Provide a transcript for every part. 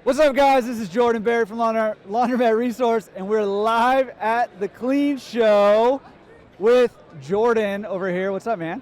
What's up, guys? This is Jordan Barry from Laundromat Resource, and we're live at the Clean Show with Jordan over here. What's up, man?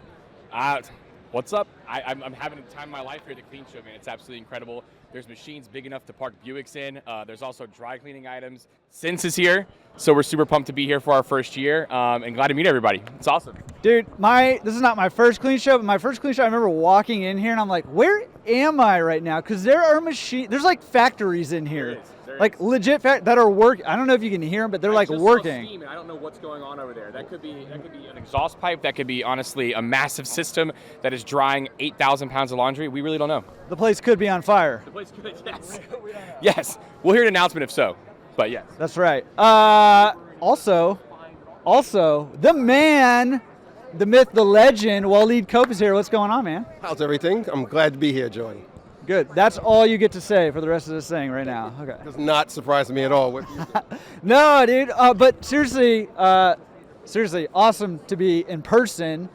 What's up? I'm having the time of my life here at the Clean Show, man. It's absolutely incredible. There's machines big enough to park Buicks in. There's also dry cleaning items. Since is here, so we're super pumped to be here for our first year, and glad to meet everybody. It's awesome. Dude, this is not my first Clean Show, but my first Clean Show, I remember walking in here, and I'm like, where am I right now? Because there are machines, there's like factories in here. There like is. Legit that are working. I don't know if you can hear them, but they're like just working. Saw steam, and I don't know what's going on over there. That could be an exhaust pipe. That could be, honestly, a massive system that is drying 8,000 pounds of laundry. We really don't know. The place could be on fire. The place could, yes. Yes. We'll hear an announcement if so, but yes. That's right. Also, the man, the myth, the legend, Walid is here. What's going on, man? How's everything? I'm glad to be here, Jordan. Good. That's all you get to say for the rest of this thing right now. Okay. Does not surprise me at all. What you No, dude. But seriously, awesome to be in person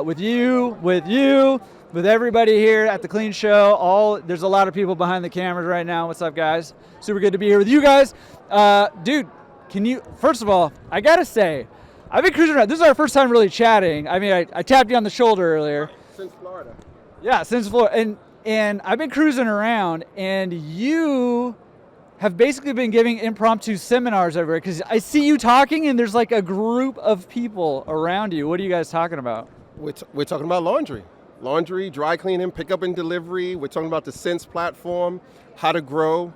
with you, with everybody here at the Clean Show. There's a lot of people behind the cameras right now. What's up, guys? Super good to be here with you guys. Dude, first of all, I gotta say, I've been cruising around. This is our first time really chatting. I mean, I tapped you on the shoulder earlier. Since Florida. Yeah, since Florida. And I've been cruising around, and you have basically been giving impromptu seminars everywhere, because I see you talking, and there's like a group of people around you. What are you guys talking about? We're talking about laundry, dry cleaning, pickup and delivery. We're talking about the Sense platform, how to grow,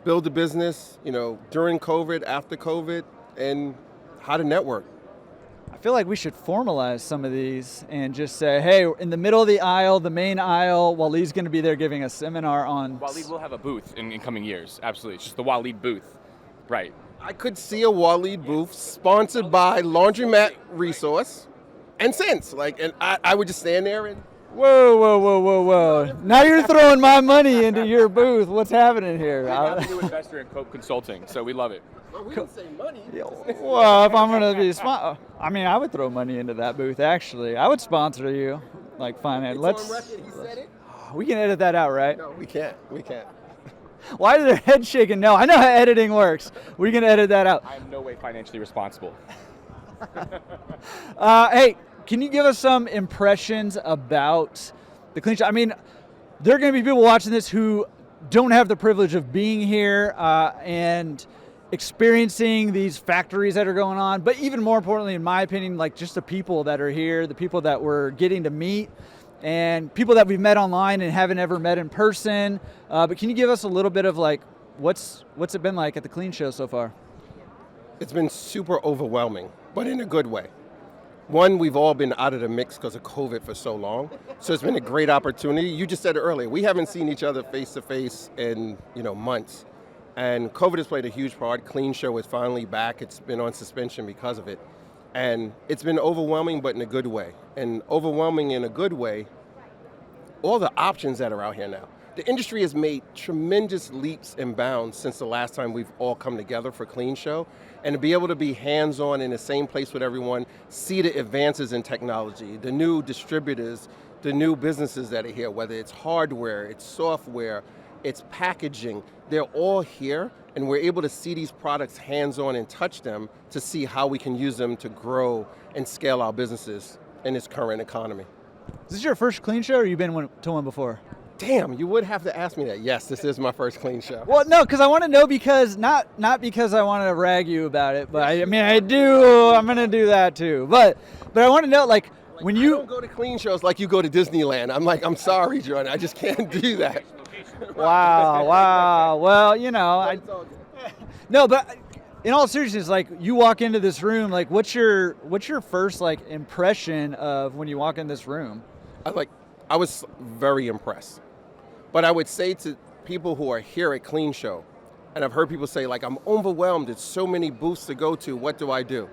build a business, during COVID, after COVID, and how to network. I feel like we should formalize some of these and just say, hey, in the middle of the aisle, the main aisle, Walid's going to be there giving a seminar on... Walid will have a booth in coming years, absolutely. It's just the Walid booth, right. I could see a Walid booth sponsored by Laundromat Resource and Sense. And I would just stand there and... Whoa. Now you're throwing my money into your booth. What's happening here? I'm a new investor in Cope Consulting, so we love it. Well, we didn't say money. Well, if I'm going to be I would throw money into that booth, actually. I would sponsor you, finance. It's on record, he said it. We can edit that out, right? No, we can't. Why are their heads shaking? No, I know how editing works. We can edit that out. I am no way financially responsible. Hey, can you give us some impressions about the Clean Show? I mean, there are going to be people watching this who don't have the privilege of being here and experiencing these factories that are going on, but even more importantly, in my opinion, just the people that are here, the people that we're getting to meet, and people that we've met online and haven't ever met in person. But can you give us a little bit of what's it been like at the Clean Show so far? It's been super overwhelming, but in a good way. One, we've all been out of the mix because of COVID for so long, so it's been a great opportunity. You just said it earlier, we haven't seen each other face to face in months. And COVID has played a huge part. Clean Show is finally back. It's been on suspension because of it. And it's been overwhelming, but in a good way. And overwhelming in a good way, all the options that are out here now. The industry has made tremendous leaps and bounds since the last time we've all come together for Clean Show. And to be able to be hands-on in the same place with everyone, see the advances in technology, the new distributors, the new businesses that are here, whether it's hardware, it's software, it's packaging, they're all here, and we're able to see these products hands-on and touch them to see how we can use them to grow and scale our businesses in this current economy. Is this your first Clean Show, or you've been to one before? Damn, you would have to ask me that. Yes, this is my first Clean Show. Well, no, because I want to know, because not because I want to rag you about it, but I do. I'm going to do that too. But I want to know, when you... I don't go to Clean Shows like you go to Disneyland. I'm sorry, Jordan, I just can't do that. Wow. Well, no, but in all seriousness, you walk into this room, what's your first impression of when you walk in this room? I was very impressed. But I would say to people who are here at Clean Show, and I've heard people say, I'm overwhelmed, there's so many booths to go to, what do I do?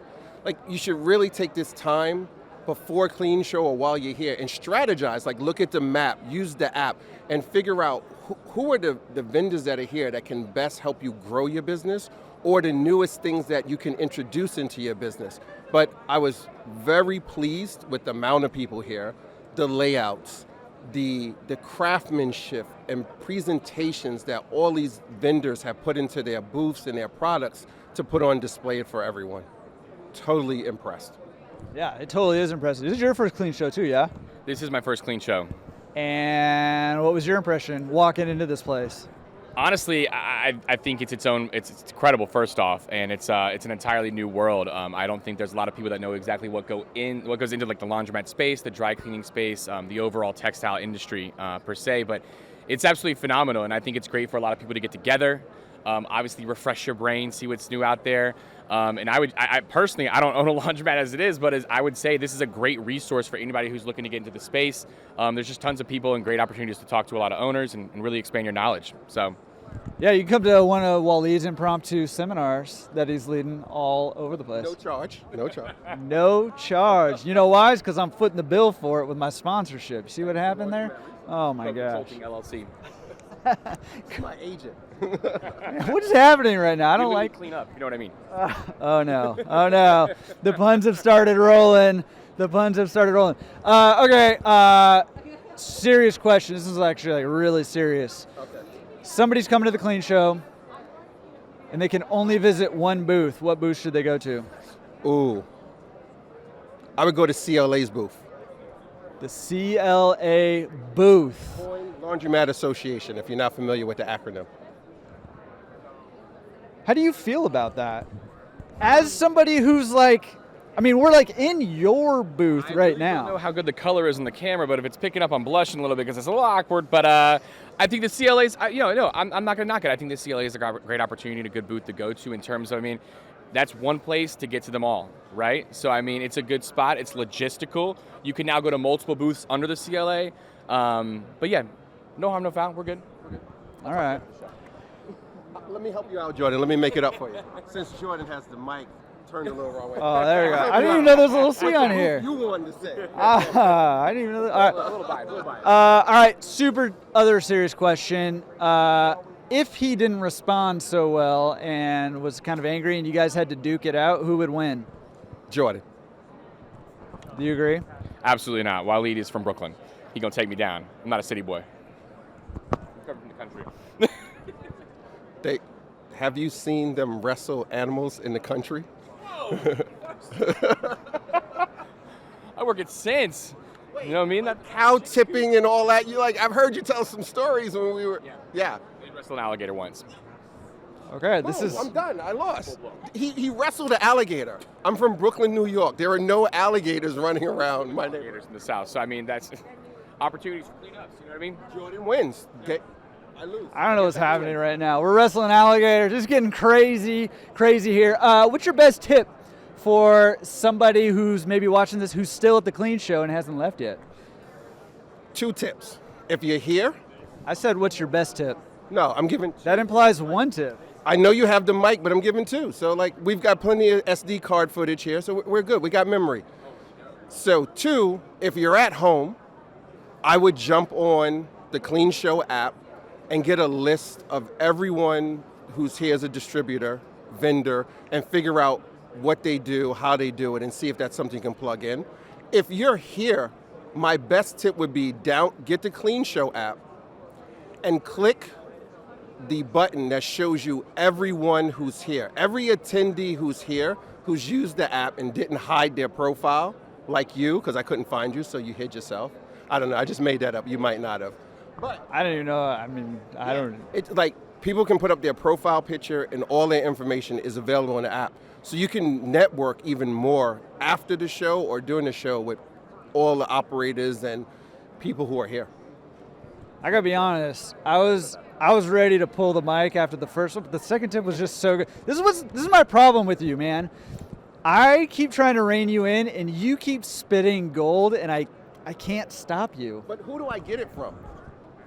You should really take this time before Clean Show or while you're here and strategize, look at the map, use the app, and figure out who are the vendors that are here that can best help you grow your business, or the newest things that you can introduce into your business. But I was very pleased with the amount of people here, the layouts, the craftsmanship and presentations that all these vendors have put into their booths and their products to put on display for everyone. Totally impressed. Yeah, it totally is impressive. This is your first clean show too, yeah? This is my first clean show. And what was your impression walking into this place? Honestly, I think it's incredible, first off, and it's an entirely new world. I don't think there's a lot of people that know exactly what goes into like the laundromat space, the dry cleaning space, the overall textile industry per se, but it's absolutely phenomenal, and I think it's great for a lot of people to get together, obviously refresh your brain, see what's new out there, and I personally, I don't own a laundromat as it is, but I would say this is a great resource for anybody who's looking to get into the space. There's just tons of people and great opportunities to talk to a lot of owners and really expand your knowledge, so. Yeah, you can come to one of Walid's impromptu seminars that he's leading all over the place. No charge. No charge. No charge. You know why? It's because I'm footing the bill for it with my sponsorship. See what happened there? Oh my gosh. Consulting LLC. My agent. What is happening right now? I don't like. Clean up. You know what I mean? Oh no. Oh no. The puns have started rolling. Okay. Serious question. This is actually like really serious. Okay. Somebody's coming to the clean show, and they can only visit one booth. What booth should they go to? Ooh. I would go to CLA's booth. The CLA booth. Laundromat Association, if you're not familiar with the acronym. How do you feel about that? As somebody who's like, I mean, we're like in your booth right now. I don't know how good the color is in the camera, but if it's picking up, I'm blushing a little bit because it's a little awkward. But I think the CLA's, I'm not going to knock it. I think the CLA is a great opportunity and a good booth to go to in terms of, that's one place to get to them all, right? So, it's a good spot. It's logistical. You can now go to multiple booths under the CLA. But yeah, no harm, no foul. We're good. All right. Let me help you out, Jordan. Let me make it up for you. Since Jordan has the mic turned a little wrong way. Oh, there you go. I didn't even know there was a little C on here. You wanted to say. I didn't even know that. All right. A little biased. All right, super other serious question. If he didn't respond so well and was kind of angry and you guys had to duke it out, who would win? Jordan. Do you agree? Absolutely not. Walid is from Brooklyn. He gonna take me down. I'm not a city boy. I'm coming from the country. Have you seen them wrestle animals in the country? I work at Sense. You know what I mean? That Cow tipping and all that. I've heard you tell some stories when we were. Yeah. We wrestled an alligator once. Okay, I'm done. I lost. He wrestled an alligator. I'm from Brooklyn, New York. There are no alligators running around my neighborhood. Alligators in the South. So that's opportunities for cleanups. You know what I mean? Jordan wins. I lose. I don't know what's happening right now. We're wrestling alligators, just getting crazy here. What's your best tip for somebody who's maybe watching this who's still at the clean show and hasn't left yet? 2 tips. If you're here. I said, what's your best tip? No, I'm giving. That implies 1 tip. I know you have the mic, but I'm giving 2. So we've got plenty of SD card footage here, so we're good. We got memory. So 2, if you're at home, I would jump on the Clean Show app and get a list of everyone who's here as a distributor, vendor, and figure out what they do, how they do it, and see if that's something you can plug in. If you're here, my best tip would be get the Clean Show app and click the button that shows you everyone who's here. Every attendee who's here, who's used the app and didn't hide their profile, like you, because I couldn't find you, so you hid yourself. I don't know, I just made that up. You might not have. But I don't even know. I don't. It's like people can put up their profile picture and all their information is available on the app. So you can network even more after the show or during the show with all the operators and people who are here. I gotta be honest. I was ready to pull the mic after the first one, but the second tip was just so good. This is my problem with you, man. I keep trying to rein you in, and you keep spitting gold, and I can't stop you. But who do I get it from?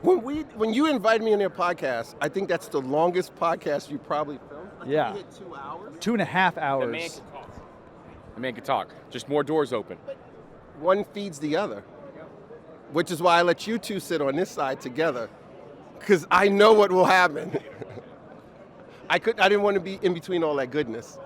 When you invited me on your podcast, I think that's the longest podcast you probably filmed. Yeah. You hit 2 hours. 2.5 hours. The man can talk. Just more doors open. One feeds the other, which is why I let you 2 sit on this side together, because I know what will happen. I didn't want to be in between all that goodness.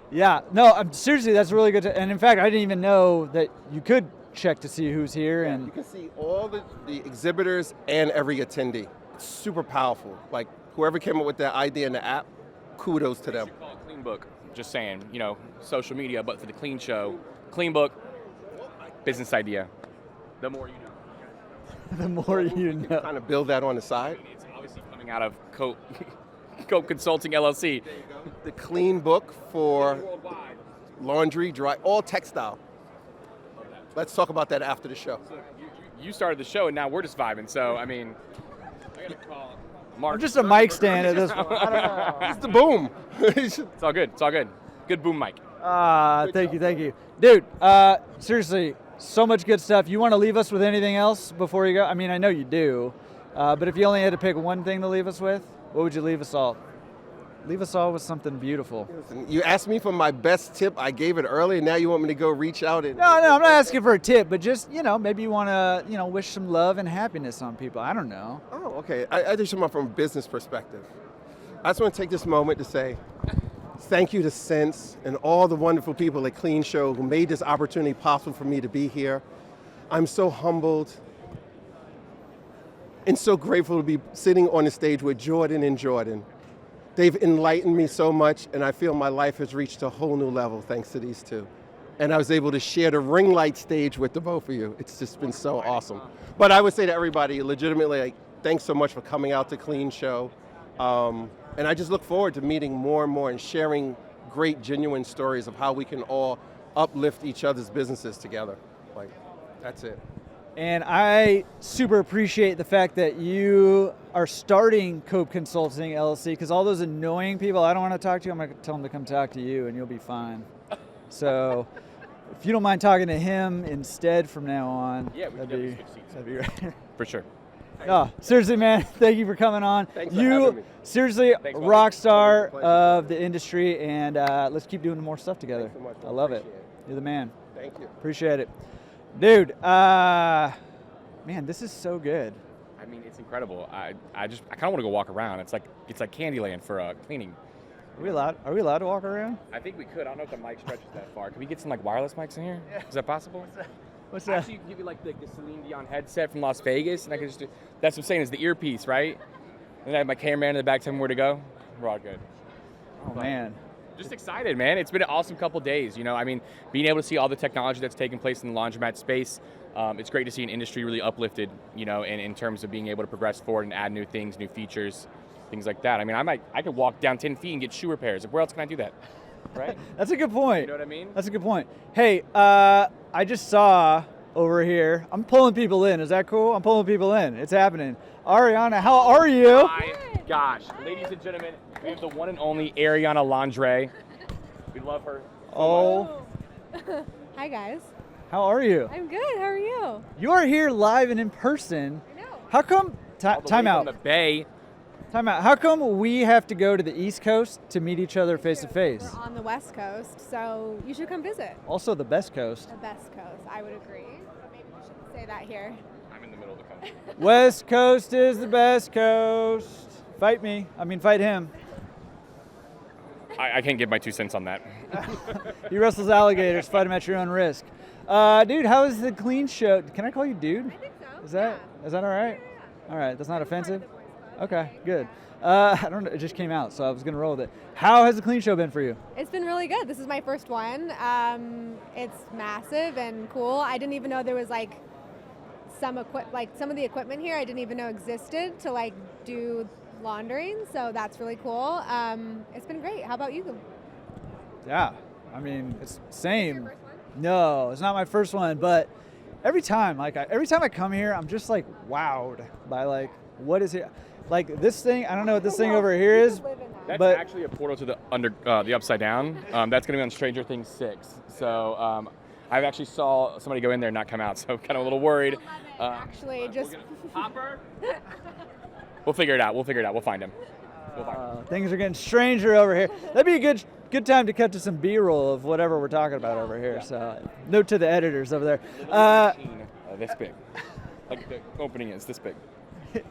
Yeah. No, seriously, that's really good. And in fact, I didn't even know that you could check to see who's here. You And can see all the exhibitors and every attendee. It's super powerful. Like whoever came up with that idea in the app, kudos to They them. should call it Clean Book. Just saying, social media, but for the Clean Show, Clean Book, business idea. The more you know. the more you know. Kind of build that on the side. It's obviously coming out of Cope Consulting LLC. The Clean Book for Worldwide. laundry, dry, all textile. Let's talk about that after the show. So you started the show, and now we're just vibing. So, I mean, I got to call Mark. I'm just a mic stand at this point. I don't know. It's the boom. It's all good. It's all good. Good boom mic. Thank you. Dude, seriously, so much good stuff. You want to leave us with anything else before you go? I mean, I know you do, but if you only had to pick one thing to leave us with, what would you leave us all? Leave us all with something beautiful. You asked me for my best tip. I gave it early, and now you want me to go reach out and. No, I'm not asking for a tip, but just, maybe you want to, wish some love and happiness on people. I don't know. Oh, okay. I just come from a business perspective. I just want to take this moment to say thank you to Sense and all the wonderful people at Clean Show who made this opportunity possible for me to be here. I'm so humbled and so grateful to be sitting on the stage with Jordan and Jordan. They've enlightened me so much, and I feel my life has reached a whole new level thanks to these two. And I was able to share the ring light stage with the both of you. It's just been so awesome. But I would say to everybody, legitimately, thanks so much for coming out to Clean Show. And I just look forward to meeting more and more and sharing great, genuine stories of how we can all uplift each other's businesses together. That's it. And I super appreciate the fact that you are starting Cope Consulting LLC, because all those annoying people I don't want to talk to, I'm going to tell them to come talk to you, and you'll be fine. So if you don't mind talking to him instead from now on, Yeah, we can definitely switch seats. that'd be great. For sure. No, seriously, man, thank you for coming on. Thanks for having me. Seriously, Thanks, Walid. rock star Pleasure. of the industry, and let's keep doing more stuff together. Thanks so much. I love it. Appreciate it. You're the man. Thank you. Appreciate it. Dude, man, this is so good. I mean, it's incredible. I kind of want to go walk around. It's like Candyland for cleaning. Are we allowed to walk around? I think we could. I don't know if the mic stretches that far. Can we get some wireless mics in here? Is that possible? What's that? Actually, you can give me the Celine Dion headset from Las Vegas, and I can just do. That's what I'm saying is the earpiece, right? And I have my cameraman in the back telling me where to go. We're all good. Oh, man. Just excited, man. It's been an awesome couple days. I mean, being able to see all the technology that's taking place in the laundromat space. It's great to see an industry really uplifted, in terms of being able to progress forward and add new things, new features, things like that. I mean, I could walk down 10 feet and get shoe repairs. Where else can I do that? Right? That's a good point. You know what I mean? That's a good point. Hey, I just saw over here, I'm pulling people in. Is that cool? I'm pulling people in. It's happening. Ariana, how are you? My gosh. Ladies and gentlemen, we have the one and only Ariana Landry. We love her. Oh, Hi guys. how are you? I'm good. How are you? You are here live and in person. I know. How come, All the time way out, from the Bay. time out. How come we have to go to the East Coast to meet each other face to face? We're on the West Coast, so you should come visit. Also the best coast. The best coast, I would agree. But maybe we shouldn't say that here. I'm in the middle of the country. West Coast is the best coast. Fight him. I can't give my 2 cents on that. He wrestles alligators. Fight him at your own risk. Dude, how is the Clean Show? Can I call you dude? I think so. Is that all right? Yeah. All right, that's not offensive. Part of the boys' club. Okay, good. I don't know. It just came out, so I was gonna roll with it. How has the Clean Show been for you? It's been really good. This is my first one. It's massive and cool. I didn't even know there was some of the equipment here I didn't even know existed to do laundering. So that's really cool. It's been great. How about you? Yeah, I mean, it's same. Your first one? No, it's not my first one, but every time I come here, I'm just wowed by what is here. This thing, I don't know what this thing over here is. Live in that. That's But- actually a portal to the Upside Down. That's going to be on Stranger Things 6. So I've actually saw somebody go in there and not come out, so I'm kind of a little worried. Actually, just Hopper? We'll figure it out. We'll find him. We'll find him. Things are getting stranger over here. That'd be a good time to cut to some B-roll of whatever we're talking about over here. So note to the editors over there. Machine, this big. The opening is this big.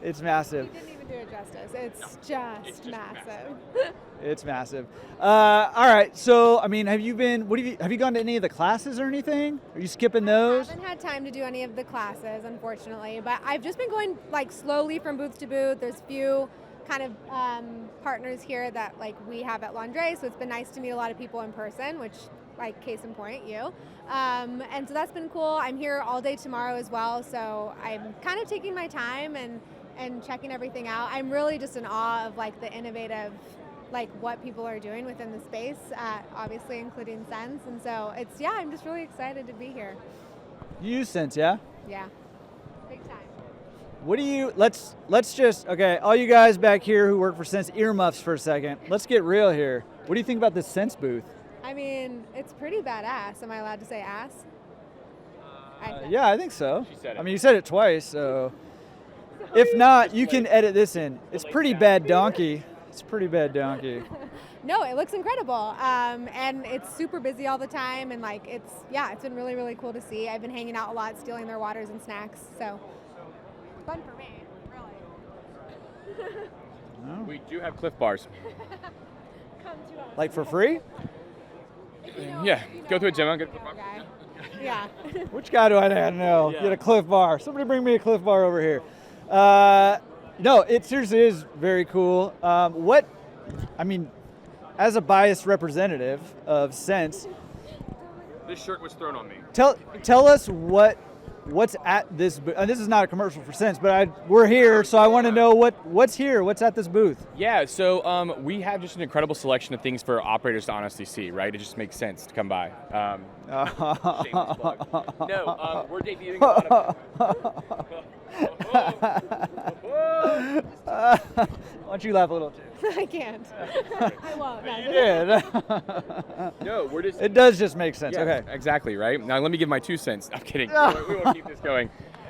It's massive. didn't even do it justice. It's just massive. It's massive. All right. So, I mean, have you gone to any of the classes or anything? Are you skipping those? I haven't had time to do any of the classes, unfortunately, but I've just been going like slowly from booth to booth. There's few kind of partners here that like we have at Landry, so it's been nice to meet a lot of people in person, which like case in point, you. And so that's been cool. I'm here all day tomorrow as well, so I'm kind of taking my time and checking everything out. I'm really just in awe of like the innovative, like what people are doing within the space, obviously including Sense. And so I'm just really excited to be here. You use Sense, yeah? Yeah, big time. What do you, let's just, okay, all you guys back here who work for Sense, earmuffs for a second. Let's get real here. What do you think about this Sense booth? I mean, it's pretty badass. Am I allowed to say ass? Yeah, I think so. She said it. I mean, you said it twice, so. If not, you can edit this in. It's pretty bad donkey. It's pretty bad donkey. No, it looks incredible. And it's super busy all the time. And like, it's been really, really cool to see. I've been hanging out a lot, stealing their waters and snacks. So fun for me, really. We do have Cliff Bars. Come to us. Like for free? Yeah, go to a gym. I'll get a Cliff Bar. Okay. Yeah. Which guy do I know? Yeah. Get a Cliff Bar. Somebody bring me a Cliff Bar over here. No, it seriously is very cool. As a biased representative of Sense, This shirt was thrown on me. tell us what's at this booth. This is not a commercial for Sense, but we're here, so I want to know what's here. What's at this booth? Yeah, so we have just an incredible selection of things for operators to honestly see, right? It just makes sense to come by. Shameless plug. No, we're debuting a lot of... Why don't you laugh a little too? I can't. I won't. No. You did. No, we're just... It does just make sense. Yeah, Okay. exactly, right? Now let me give my 2 cents. I'm kidding. We will keep this going.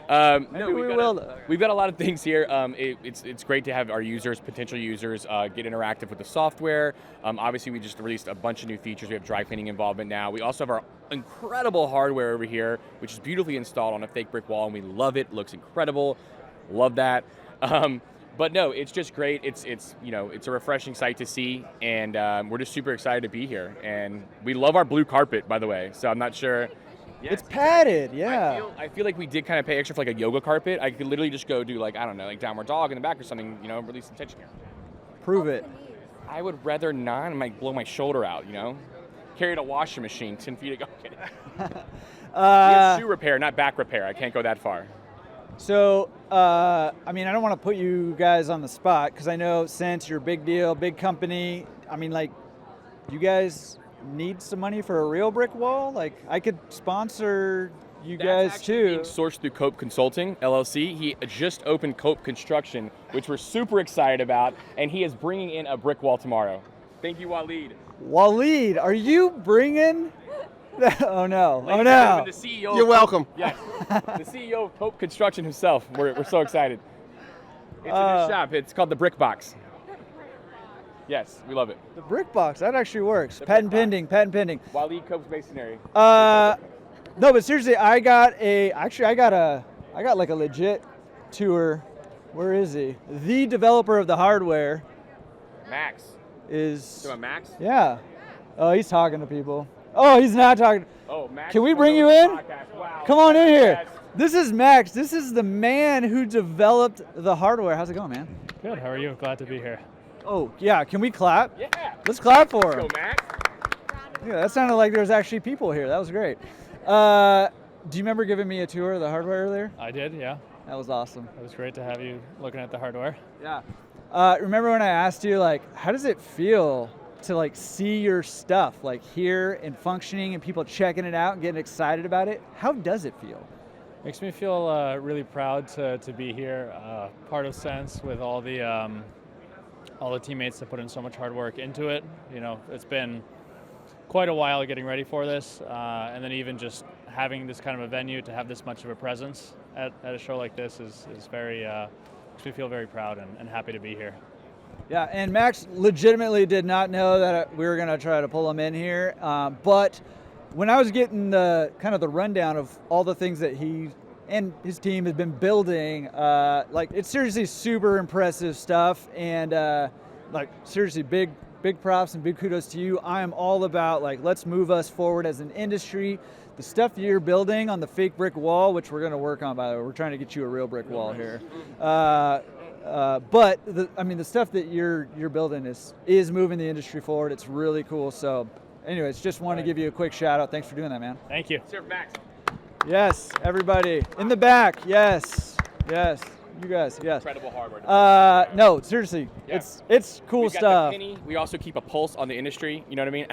Maybe we will. We've got a lot of things here. It's great to have our users, potential users, get interactive with the software. Obviously, we just released a bunch of new features. We have dry cleaning involvement now. We also have our incredible hardware over here, which is beautifully installed on a fake brick wall, and we love it. It looks incredible. Love that. But no, it's just great. It's a refreshing sight to see, and we're just super excited to be here. And we love our blue carpet, by the way. So I'm not sure. Yeah, It's padded, yeah. I feel like we did kind of pay extra for like a yoga carpet. I could literally just go do like, I don't know, like downward dog in the back or something, release some tension here. Prove it. I would rather not. I might blow my shoulder out, Carried a washing machine 10 feet ago. Kidding. We have shoe repair, not back repair. I can't go that far. So, I don't want to put you guys on the spot because I know Sense, you're a big deal, big company. You guys need some money for a real brick wall? Like, I could sponsor you guys That's too. being sourced through Cope Consulting, LLC. He just opened Cope Construction, which we're super excited about, and he is bringing in a brick wall tomorrow. Thank you, Walid. Walid, are you bringing? Oh no! Ladies Oh no! and gentlemen, the CEO. You're welcome. Yes, the CEO of Cope Construction himself. We're so excited. It's a new shop. It's called the Brick Box. Yes, we love it. The brick box, that actually works. The Patent brick pending, patent pending. Walid Cope's Masonry. No, but seriously, I got like a legit tour. Where is he? The developer of the hardware Max. is. So a Max? Yeah. Oh, he's talking to people. Oh, he's not talking. Oh, Max. Can we is bring you on in? the podcast. Wow. Come on in here. Yes. This is Max. This is the man who developed the hardware. How's it going, man? Good. How are you? Glad to be here. Oh, yeah. Can we clap? Yeah. Let's clap for Let's him. go, Max. Yeah, that sounded like there's actually people here. That was great. Do you remember giving me a tour of the hardware earlier? I did, yeah. That was awesome. It was great to have you looking at the hardware. Yeah. Remember when I asked you, like, how does it feel to, like, see your stuff, like, here and functioning and people checking it out and getting excited about it? How does it feel? Makes me feel really proud to be here, part of Sense with all the teammates that put in so much hard work into it. It's been quite a while getting ready for this, and then even just having this kind of a venue to have this much of a presence at a show like this is very, makes me feel very proud and happy to be here. Yeah, and Max legitimately did not know that we were going to try to pull him in here, but when I was getting the kind of the rundown of all the things that he and his team has been building. Like, it's seriously super impressive stuff, and like, seriously, big props and big kudos to you. I am all about, like, let's move us forward as an industry. The stuff you're building on the fake brick wall, which we're going to work on, by the way, we're trying to get you a real brick wall here. But the stuff that you're building is moving the industry forward. It's really cool. So, anyways, just want to give you a quick shout out. Thanks for doing that, man. Thank you. Sir, Max. Yes, everybody in the back. Yes, you guys. Yes. Incredible hardware. No, seriously, Yeah. it's cool We've got stuff. the penny. We also keep a pulse on the industry. You know what I mean?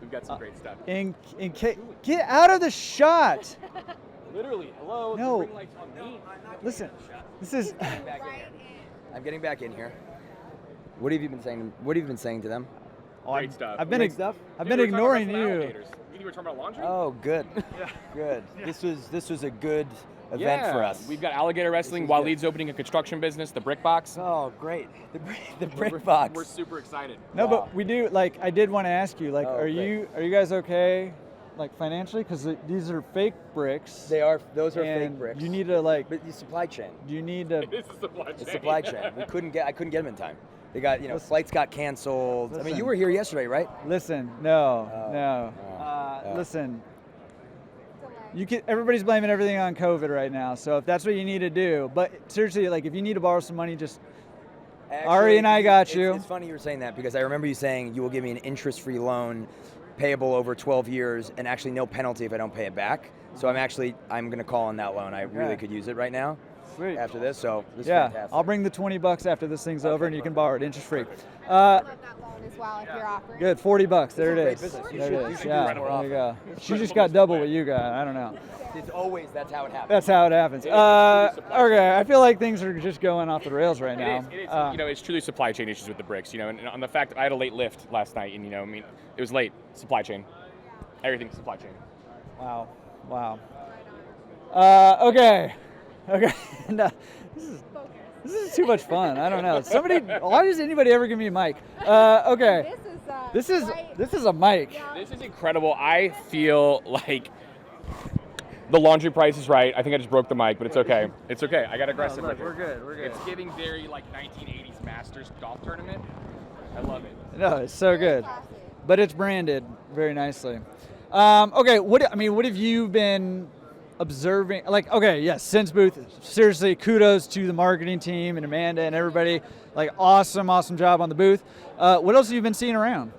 We've got some great stuff. Get out of the shot. Literally, hello. No. The ring light's on me. Listen, this is. I'm getting back in here. What have you been saying? What have you been saying to them? Great stuff. I've been Great stuff? I've Dude, been we were talking ignoring about some you. alligators. You were talking about laundry? Oh, good. Good. This was a good event for us. We've got alligator wrestling. is Walid's opening a construction business, the Brick Box. Oh, great. The brick box. We're super excited. No, Wow. but we do. Like, I did want to ask you. Like, Oh, are you guys okay? Like, financially, because these are fake bricks. They are. Those are and fake bricks. You need to, like. But the supply chain. You need to. It is the supply chain. The supply chain. I couldn't get them in time. They got flights got canceled. I mean, Listen. you were here yesterday, right? Listen, no. Listen. Everybody's blaming everything on COVID right now. So if that's what you need to do, but seriously, like, if you need to borrow some money, just. Ari and I got you. It's funny you were saying that because I remember you saying you will give me an interest-free loan payable over 12 years and actually no penalty if I don't pay it back. So I'm going to call on that loan. I really could use it right now. Sweet. After this, so this is Yeah, fantastic. I'll bring the $20 after this thing's over, and you can borrow it interest free. I love that loan as well if you're offering. Good, $40. There it great is. business. You There should- it you is. should do Yeah, it more there you go. often. She just got double what you got. I don't know. It's always that's how it happens. That's how it happens. Okay, I feel like things are just going off the rails right now. It is. It's truly supply chain issues with the bricks, and on the fact that I had a late lift last night, and it was late. Supply chain, everything supply chain. Wow. Okay. No, this is too much fun. I don't know. Why does anybody ever give me a mic? Okay. This is a mic. This is incredible. I feel like the laundry price is right. I think I just broke the mic, but it's okay. It's okay. I got aggressive. Look, right we're here. good. We're good. It's giving very like 1980s Masters golf tournament. I love it. No, it's so good, but it's branded very nicely. Okay, what have you been observing? Like, okay, yes, Sense Booth. Seriously, kudos to the marketing team and Amanda and everybody. Like, awesome job on the booth. What else have you been seeing around?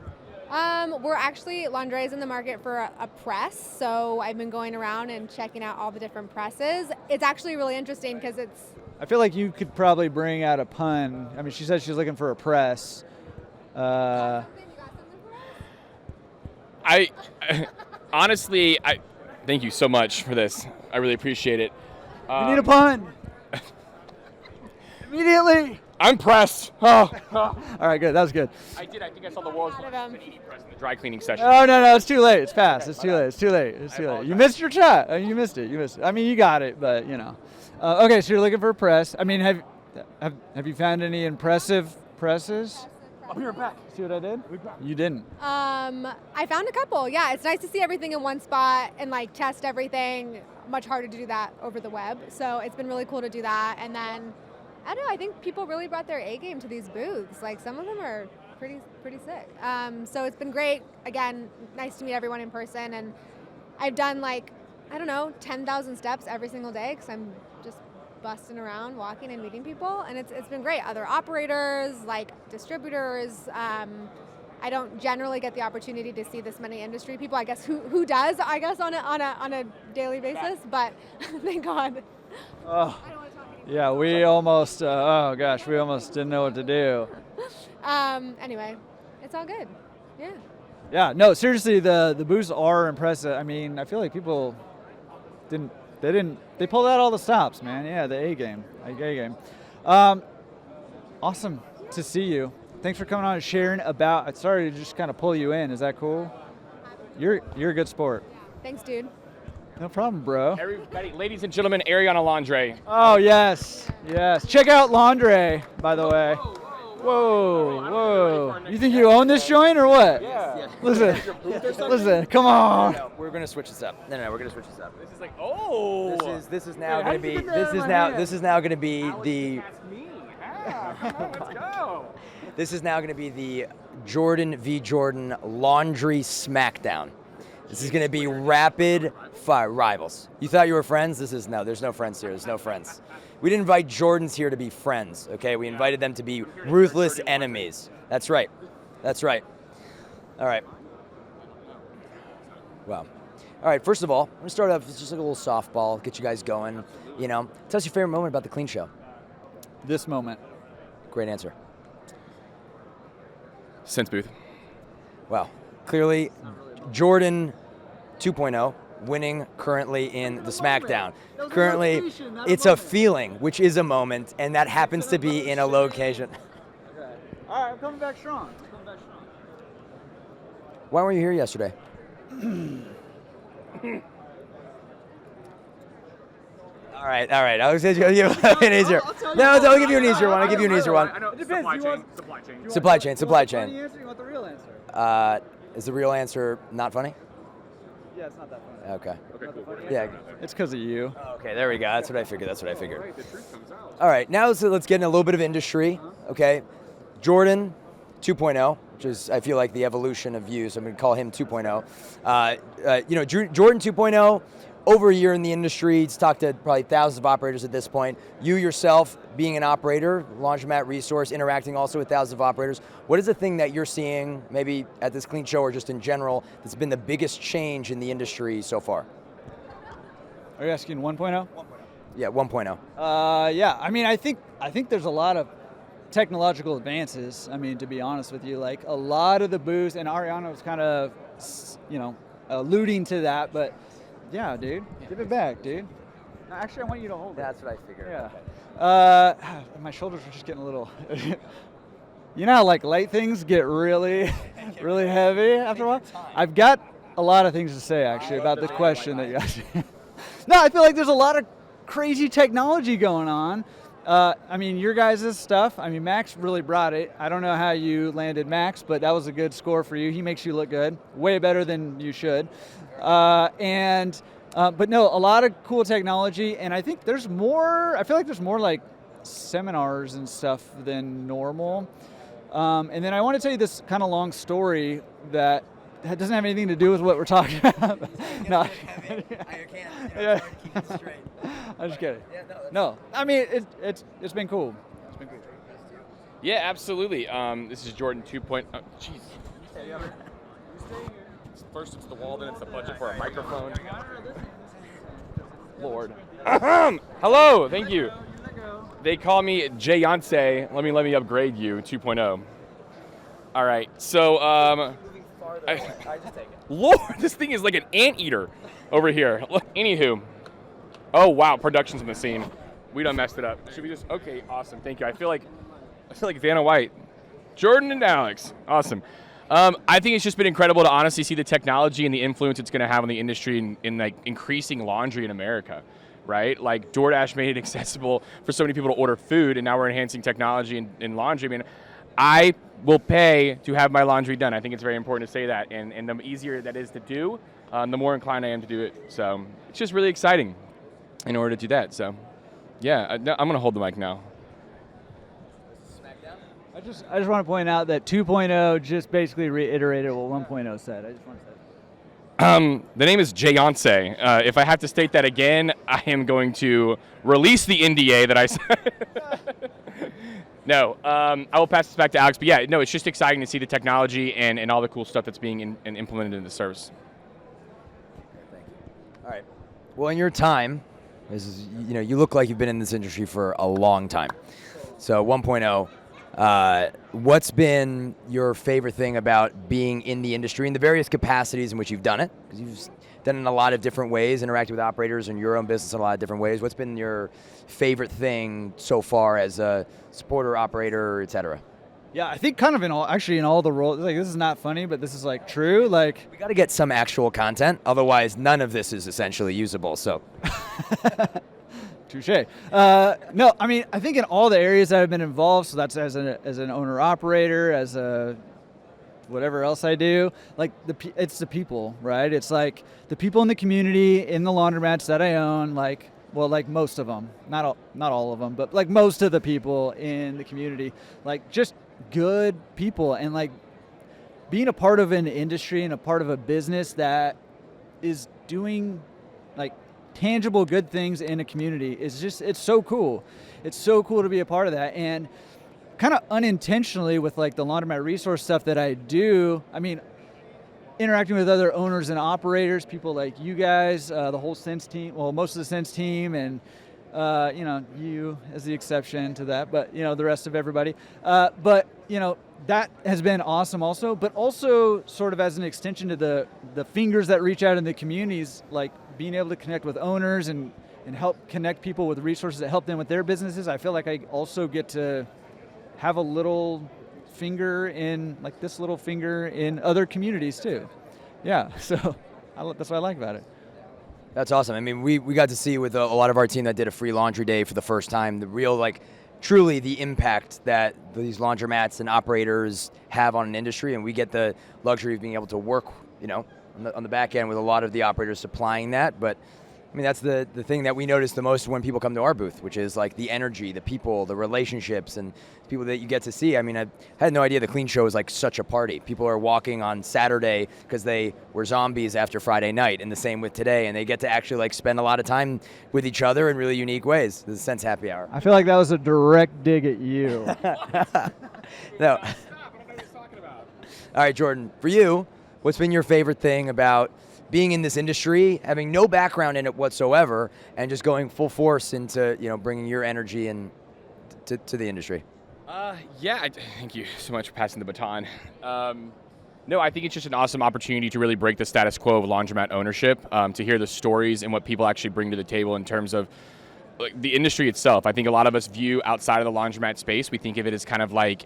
We're actually, Landry is in the market for a press, so I've been going around and checking out all the different presses. It's actually really interesting because it's. I feel like you could probably bring out a pun. I mean, she said she's looking for a press. Honestly, thank you so much for this. I really appreciate it. We need a pun. Immediately. I'm pressed. Oh. All right, good. That was good. I think I saw the world's Out of largest them. panini press in the dry cleaning session. Oh, no, it's too late. It's past. It's too late. You missed your shot. You missed it. I mean, you got it, but Okay, so you're looking for a press. I mean, have you found any impressive presses? Oh, you're back. See what I did? You didn't. I found a couple. Yeah, it's nice to see everything in one spot and like test everything. Much harder to do that over the web. So it's been really cool to do that. And then I don't know. I think people really brought their A game to these booths. Like some of them are pretty sick. So it's been great. Again, nice to meet everyone in person. And I've done 10,000 steps every single day because I'm just busting around, walking and meeting people. And it's been great. Other operators, like distributors. I don't generally get the opportunity to see this many industry people. I guess who does? I guess on a daily basis. But thank God. Oh. Yeah, we almost. We almost didn't know what to do. Anyway, it's all good. Yeah. Yeah. No, seriously, the booths are impressive. I mean, I feel like people They pulled out all the stops, man. Yeah, the A game. Awesome to see you. Thanks for coming on and sharing about. Sorry to just kind of pull you in. Is that cool? You're a good sport. Thanks, dude. No problem, bro. Everybody, ladies and gentlemen, Ariana Landry. Oh yes. Check out Laundry, by the way. Whoa. You think you own this joint or what? Yeah. Listen, come on. No, we're gonna switch this up. No, we're gonna switch this up. This is like, oh. This is now Wait, gonna how'd you be get that in my hand? this is now gonna be the That's me. Yeah, come on, let's go. this is now gonna be the Jordan v Jordan Laundry Smackdown. This is gonna be rapid fire rivals. You thought you were friends? There's no friends here. There's no friends. We didn't invite Jordans here to be friends, okay? We invited them to be ruthless enemies. That's right. All right. Wow. All right, first of all, I'm gonna start off with just like a little softball, get you guys going. You know, tell us your favorite moment about the Clean Show. This moment. Great answer. Sense booth. Wow. Clearly, Jordan 2.0 winning currently in the SmackDown. Currently, it's a feeling, which is a moment, and that happens to be in a location. All right, I'm coming back strong. Why were you here yesterday? All right. I was going to give you an easier. No, I'll give you an easier one. I know. Supply chain. Supply chain. Funny answer? You want the real answer? Is the real answer not funny? Yeah, it's not that funny. Okay. Okay, cool. Yeah. It's because of you. Okay, there we go. That's what I figured. The truth comes out. All right, now let's get in a little bit of industry. Okay, Jordan 2.0, which is I feel like the evolution of you, so I'm going to call him 2.0. Jordan 2.0. Over a year in the industry, he's talked to probably thousands of operators at this point. You yourself, being an operator, Laundromat resource, interacting also with thousands of operators. What is the thing that you're seeing, maybe at this Clean Show or just in general, that's been the biggest change in the industry so far? Are you asking 1.0? Yeah, 1.0. Yeah. I mean, I think there's a lot of technological advances. I mean, to be honest with you, like a lot of the booths, and Ariana was kind of, alluding to that, but. Yeah, dude. Give it back, dude. No, actually, I want you to hold it. That's what I figured. Yeah. Okay. My shoulders are just getting a little. You know how like light things get really, really heavy after a while? I've got a lot of things to say actually about the question that you asked. No, I feel like there's a lot of crazy technology going on. I mean, your guys' stuff. I mean, Max really brought it. I don't know how you landed Max, but that was a good score for you. He makes you look good, way better than you should. But no, a lot of cool technology, and I think there's more. I feel like there's more like seminars and stuff than normal. And then I want to tell you this kind of long story that doesn't have anything to do with what we're talking about. No, I can't. Yeah. Keep it straight. I'm just kidding. Yeah, no, I mean it's been cool. It's been cool. Yeah, absolutely. This is Jordan 2.0. Jeez. First it's the wall, then it's the budget for a microphone. Lord. Hello, thank you. They call me Jayonce. Let me upgrade you 2.0. All right, so I just take it. Lord, this thing is like an anteater over here. Anywho, oh wow, production's in the scene. We done messed it up. Should we just? Okay, awesome. Thank you. I feel like Vanna White, Jordan and Alex. Awesome. I think it's just been incredible to honestly see the technology and the influence it's going to have on the industry in like increasing laundry in America, right? Like DoorDash made it accessible for so many people to order food, and now we're enhancing technology in laundry. I mean, I will pay to have my laundry done. I think it's very important to say that, and the easier that is to do, the more inclined I am to do it. So it's just really exciting in order to do that. So yeah, I'm going to hold the mic now. I just want to point out that 2.0 just basically reiterated what 1.0 said. I just want to say The name is Jayonce. If I have to state that again, I am going to release the NDA that I said. No, I will pass this back to Alex. But yeah, no, it's just exciting to see the technology and all the cool stuff that's being implemented in the service. Thank you. All right. Well, in your time, you look like you've been in this industry for a long time. So 1.0. What's been your favorite thing about being in the industry in the various capacities in which you've done it? Because you've done it in a lot of different ways, interacted with operators in your own business in a lot of different ways. What's been your favorite thing so far as a supporter, operator, et cetera? Yeah, I think kind of in all the roles. Like this is not funny, but this is like true. Like we got to get some actual content, otherwise none of this is essentially usable. So. Touche. No, I mean, I think in all the areas that I've been involved, so that's as an owner operator, as a whatever else I do, like it's the people, right? It's like the people in the community, in the laundromats that I own, like most of them, not all of them, but like most of the people in the community, like just good people, and like being a part of an industry and a part of a business that is doing like tangible good things in a community is just, it's so cool. It's so cool to be a part of that. And kind of unintentionally with like the laundromat resource stuff that I do, I mean, interacting with other owners and operators, people like you guys, the whole Sense team, well, most of the Sense team, and you as the exception to that, but the rest of everybody. But that has been awesome also, but also sort of as an extension to the fingers that reach out in the communities, like being able to connect with owners and help connect people with resources that help them with their businesses. I feel like I also get to have a little finger in, like this little finger in other communities too. Yeah, so that's what I like about it. That's awesome. I mean, we got to see with a lot of our team that did a free laundry day for the first time, the real, like, truly the impact that these laundromats and operators have on an industry, and we get the luxury of being able to work, on the back end with a lot of the operators supplying that. But I mean, that's the thing that we notice the most when people come to our booth, which is like the energy, the people, the relationships, and people that you get to see. I mean, I had no idea the Clean Show was like such a party. People are walking on Saturday because they were zombies after Friday night, and the same with today, and they get to actually like spend a lot of time with each other in really unique ways. The Sense Happy Hour. I feel like that was a direct dig at you. No. All right, Jordan, for you, what's been your favorite thing about being in this industry, having no background in it whatsoever, and just going full force into bringing your energy in to the industry? Thank you so much for passing the baton. No, I think it's just an awesome opportunity to really break the status quo of laundromat ownership, to hear the stories and what people actually bring to the table in terms of like, the industry itself. I think a lot of us view outside of the laundromat space, we think of it as kind of like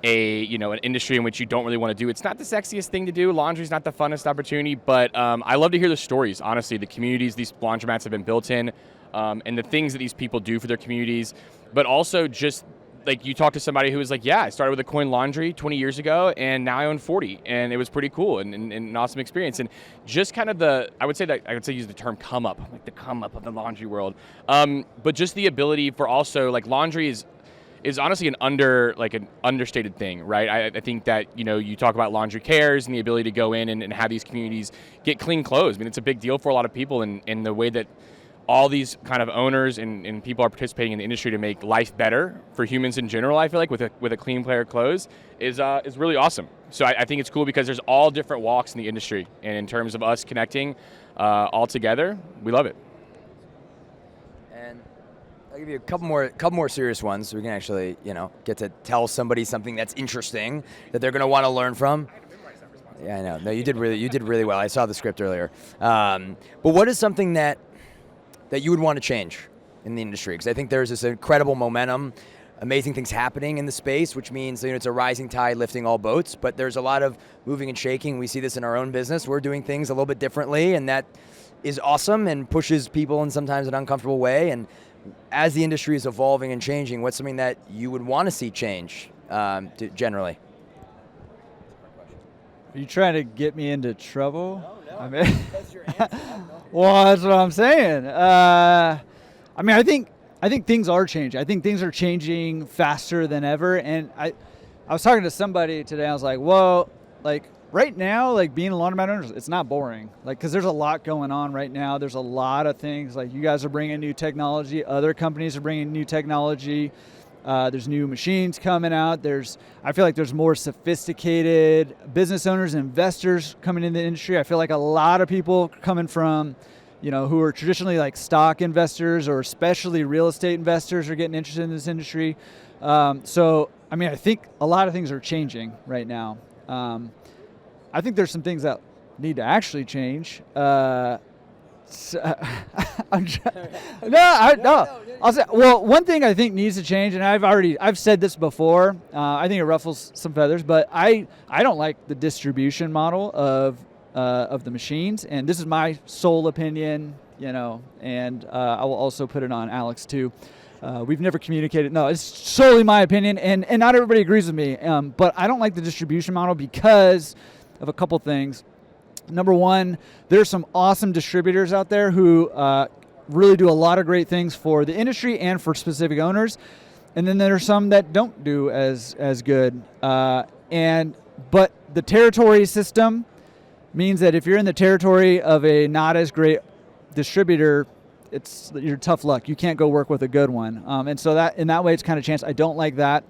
an industry in which you don't really want to do. It's not the sexiest thing to do. Laundry's not the funnest opportunity, but I love to hear the stories, honestly, the communities these laundromats have been built in, and the things that these people do for their communities, but also just like you talk to somebody who was like, yeah, I started with a coin laundry 20 years ago, and now I own 40, and it was pretty cool and an awesome experience. And just kind of I would say use the term come up, like the come up of the laundry world, but just the ability for also like laundry is honestly an understated thing, right? I think that, you talk about laundry cares and the ability to go in and have these communities get clean clothes. I mean, it's a big deal for a lot of people, and the way that all these kind of owners and people are participating in the industry to make life better for humans in general, I feel like, with a clean pair of clothes is really awesome. So I think it's cool because there's all different walks in the industry, and in terms of us connecting all together, we love it. I'll give you a couple more serious ones so we can actually, get to tell somebody something that's interesting that they're going to want to learn from. Yeah, I know. No, you did really well. I saw the script earlier. But what is something that you would want to change in the industry? Because I think there's this incredible momentum, amazing things happening in the space, which means it's a rising tide lifting all boats. But there's a lot of moving and shaking. We see this in our own business. We're doing things a little bit differently, and that is awesome and pushes people in sometimes an uncomfortable way. And as the industry is evolving and changing, what's something that you would want to see change generally? Are you trying to get me into trouble? No. I mean, That's your answer. well, that's what I'm saying. I think things are changing. I think things are changing faster than ever. And I was talking to somebody today. I was like, well, like right now, like being a laundromat owner, it's not boring. Like, because there's a lot going on right now. There's a lot of things. Like you guys are bringing new technology. Other companies are bringing new technology. There's new machines coming out. I feel like there's more sophisticated business owners and investors coming in the industry. I feel like a lot of people coming from, who are traditionally like stock investors or especially real estate investors are getting interested in this industry. So, I think a lot of things are changing right now. I think there's some things that need to actually change. I'll say, well, one thing I think needs to change, and I've said this before. I think it ruffles some feathers, but I don't like the distribution model of the machines, and this is my sole opinion. and I will also put it on Alex too. We've never communicated. No, it's solely my opinion, and not everybody agrees with me. But I don't like the distribution model because of a couple things. Number one, there's some awesome distributors out there who really do a lot of great things for the industry and for specific owners. And then there are some that don't do as good. But the territory system means that if you're in the territory of a not as great distributor, you're tough luck. You can't go work with a good one. And so that in that way, it's kind of chance. I don't like that.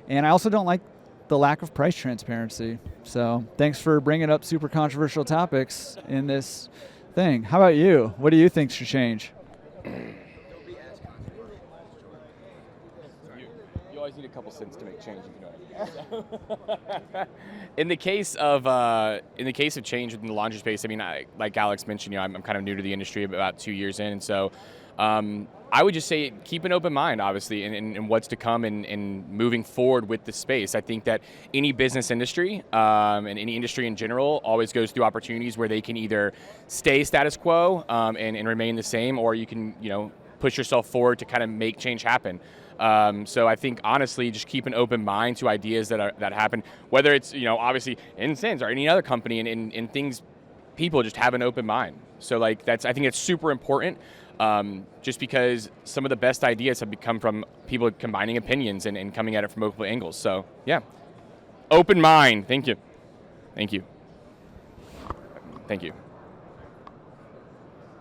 And I also don't like the lack of price transparency. So thanks for bringing up super controversial topics in this thing. How about you? What do you think should change? You always need a couple cents to make change, if you know what I mean. In the case of change within the laundry space, I mean, like Alex mentioned, I'm kind of new to the industry, about 2 years in, and so I would just say keep an open mind, obviously, in what's to come and moving forward with the space. I think that any business industry and any industry in general always goes through opportunities where they can either stay status quo and remain the same, or you can push yourself forward to kind of make change happen. So I think honestly, just keep an open mind to ideas that happen, whether it's obviously in Sins or any other company, and things. People just have an open mind. So I think it's super important. Just because some of the best ideas have come from people combining opinions and coming at it from multiple angles. So yeah, open mind. Thank you.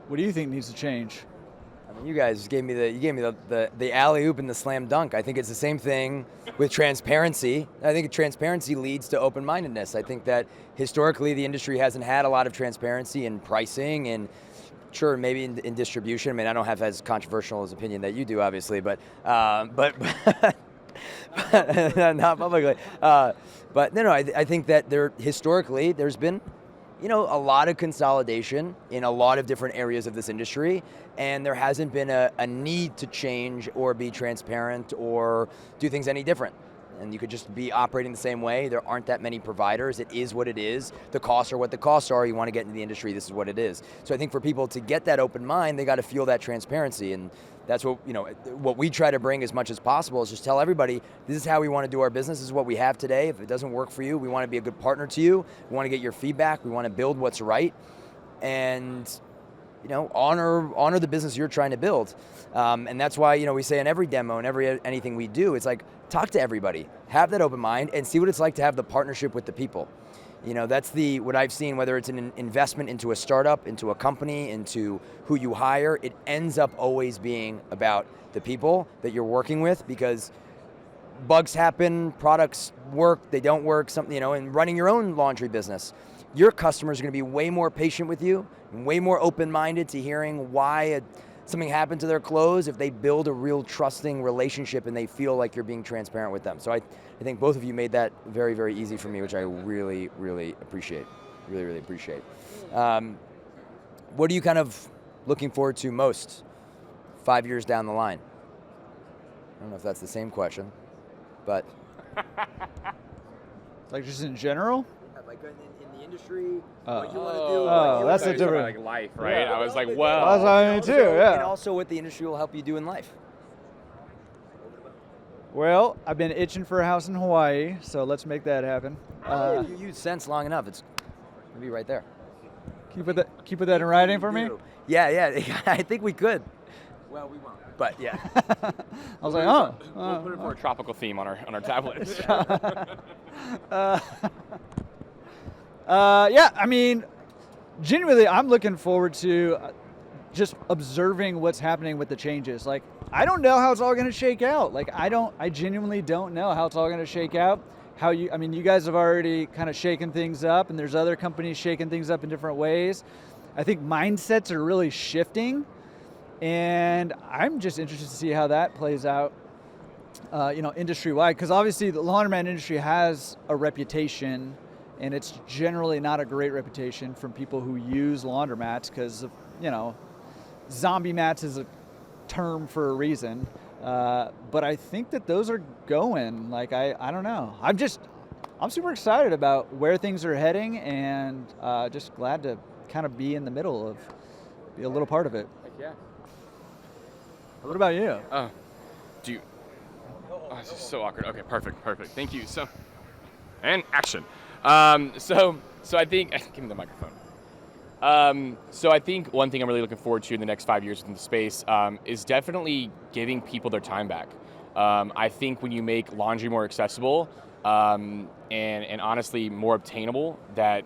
What do you think needs to change? I mean, you guys gave me the alley oop and the slam dunk. I think it's the same thing with transparency. I think transparency leads to open-mindedness. I think that historically the industry hasn't had a lot of transparency in pricing and sure, maybe in distribution. I mean, I don't have as controversial as opinion that you do, obviously, but not publicly. But no, I think that historically there's been, a lot of consolidation in a lot of different areas of this industry, and there hasn't been a need to change or be transparent or do things any different. And you could just be operating the same way. There aren't that many providers. It is what it is. The costs are what the costs are. You want to get into the industry, this is what it is. So I think for people to get that open mind, they got to feel that transparency. And that's what we try to bring as much as possible is just tell everybody, this is how we want to do our business. This is what we have today. If it doesn't work for you, we want to be a good partner to you. We want to get your feedback. We want to build what's right. And honor the business you're trying to build. And that's why, we say in every demo and anything we do, it's like, talk to everybody, have that open mind, and see what it's like to have the partnership with the people. That's what I've seen, whether it's an investment into a startup, into a company, into who you hire, it ends up always being about the people that you're working with, because bugs happen, products work, they don't work, something, and running your own laundry business. Your customers are going to be way more patient with you and way more open-minded to hearing why something happened to their clothes if they build a real trusting relationship and they feel like you're being transparent with them. So I think both of you made that very, very easy for me, which I really, really appreciate. Really, really appreciate. What are you kind of looking forward to most 5 years down the line? I don't know if that's the same question, but... Like just in general? Like in the industry, what you want to do. Oh, that's a different... Like life, right? Yeah. I was like, That's what I mean too, yeah. And also what the industry will help you do in life. Well, I've been itching for a house in Hawaii, so let's make that happen. You use Sense long enough, it's going to be right there. Can you put that in writing for me? Yeah, I think we could. Well, we won't. But yeah. I was like, we'll put it for a tropical theme on our tablets. Yeah, I mean, genuinely, I'm looking forward to just observing what's happening with the changes. Like, I don't know how it's all going to shake out. Like, I genuinely don't know how it's all going to shake out. You guys have already kind of shaken things up, and there's other companies shaking things up in different ways. I think mindsets are really shifting, and I'm just interested to see how that plays out, industry-wide, because obviously the laundromat industry has a reputation, and it's generally not a great reputation from people who use laundromats, because zombie mats is a term for a reason. But I think that those are going. Like, I don't know. I'm super excited about where things are heading, and just glad to kind of be in the middle of, be a little part of it. Yeah. What about you? Do you? Oh, this is so awkward. Okay, perfect. Thank you. So, and action. So I think give me the microphone. So I think one thing I'm really looking forward to in the next 5 years within the space is definitely giving people their time back. I think when you make laundry more accessible and honestly more obtainable, that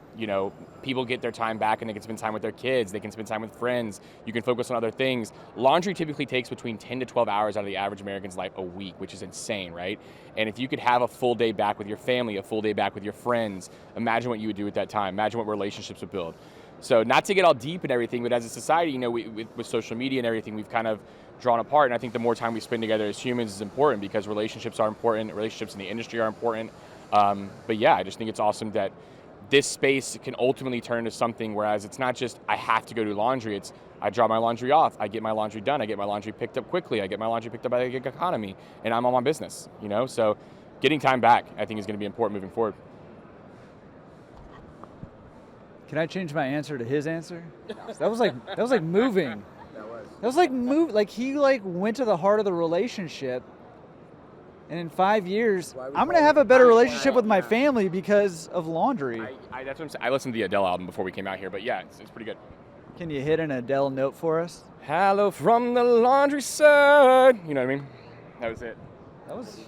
people get their time back and they can spend time with their kids, they can spend time with friends, you can focus on other things. Laundry typically takes between 10 to 12 hours out of the average American's life a week, which is insane, right? And if you could have a full day back with your family, a full day back with your friends, imagine what you would do at that time. Imagine what relationships would build. So not to get all deep and everything, but as a society, with social media and everything, we've kind of drawn apart. And I think the more time we spend together as humans is important, because relationships are important, relationships in the industry are important. But yeah, I just think it's awesome that this space can ultimately turn into something, whereas it's not just I have to go do laundry, it's I drop my laundry off, I get my laundry done, I get my laundry picked up quickly, I get my laundry picked up by the gig economy, and I'm on my business, So getting time back, I think, is going to be important moving forward. Can I change my answer to his answer? That was like moving. That was like like he went to the heart of the relationship. And in 5 years, I'm going to have a better relationship with my family because of laundry. That's what I'm saying. I listened to the Adele album before we came out here, but yeah, it's pretty good. Can you hit an Adele note for us? Hello from the laundry side. You know what I mean? That was it. That was